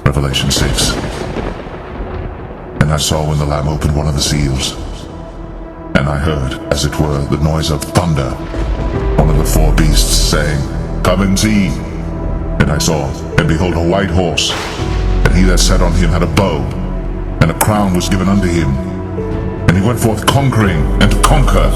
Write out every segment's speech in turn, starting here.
Revelation 6. And I saw when the Lamb opened one of the seals, and I heard, as it were, the noise of thunder, one of the four beasts saying, Come and see. And I saw, and behold, a white horse, and he that sat on him had a bow, and a crown was given unto him, and he went forth conquering and to conquer.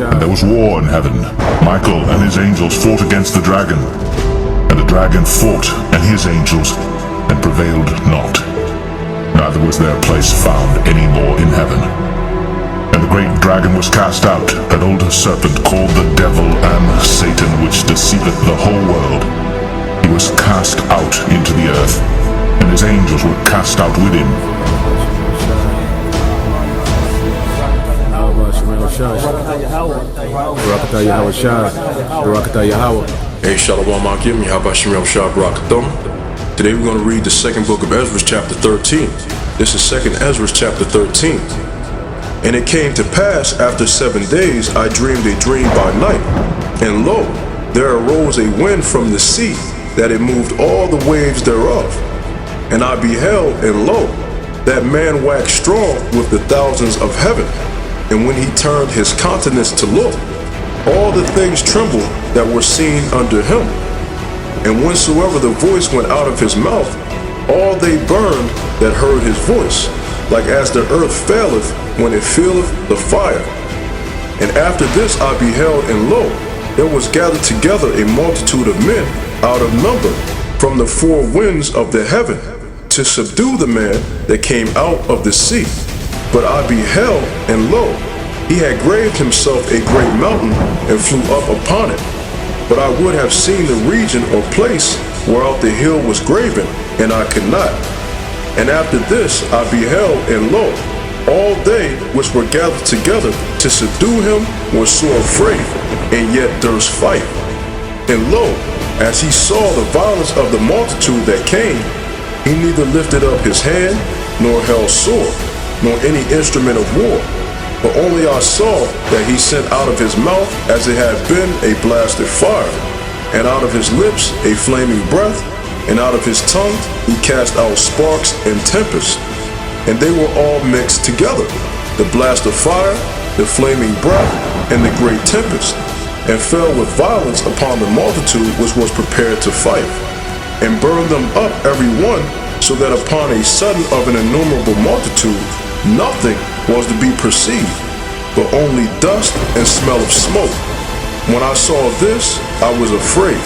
And there was war in heaven. Michael and his angels fought against the dragon, and the dragon fought and his angels, and prevailed not. Neither was their place found any more in heaven. And the great dragon was cast out, that old serpent called the devil and Satan, which deceiveth the whole world. He was cast out into the earth, and his angels were cast out with him. Hey, Shalom Akim, Yahabashim Yahushua Barakathum. Today we're going to read the second book of Ezra, chapter 13. This is 2nd Ezra, chapter 13. And it came to pass, after 7 days, I dreamed a dream by night. And lo, there arose a wind from the sea, that it moved all the waves thereof. And I beheld, and lo, that man waxed strong with the thousands of heaven. And when he turned his countenance to look, all the things trembled that were seen under him. And whensoever the voice went out of his mouth, all they burned that heard his voice, like as the earth faileth when it feeleth the fire. And after this I beheld, and lo, there was gathered together a multitude of men out of number from the four winds of the heaven, to subdue the man that came out of the sea. But I beheld, and lo, he had graved himself a great mountain, and flew up upon it. But I would have seen the region or place whereof the hill was graven, and I could not. And after this I beheld, and lo, all they which were gathered together to subdue him were sore afraid, and yet durst fight. And lo, as he saw the violence of the multitude that came, he neither lifted up his hand, nor held sword, nor any instrument of war. But only I saw that he sent out of his mouth as it had been a blast of fire, and out of his lips a flaming breath, and out of his tongue he cast out sparks and tempests. And they were all mixed together, the blast of fire, the flaming breath, and the great tempest, and fell with violence upon the multitude which was prepared to fight, and burned them up every one, so that upon a sudden of an innumerable multitude nothing was to be perceived, but only dust and smell of smoke. When I saw this, I was afraid.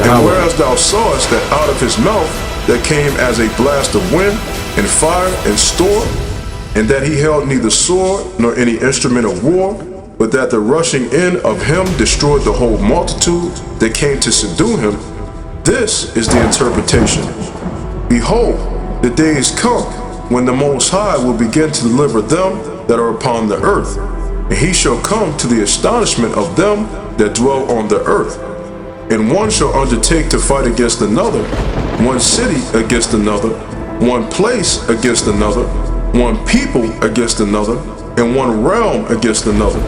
And whereas thou sawest that out of his mouth there came as a blast of wind, and fire, and storm, and that he held neither sword nor any instrument of war, but that the rushing in of him destroyed the whole multitude that came to subdue him, this is the interpretation. Behold, the days come when the Most High will begin to deliver them that are upon the earth, and he shall come to the astonishment of them that dwell on the earth. And one shall undertake to fight against another, one city against another, one place against another, one people against another, and one realm against another.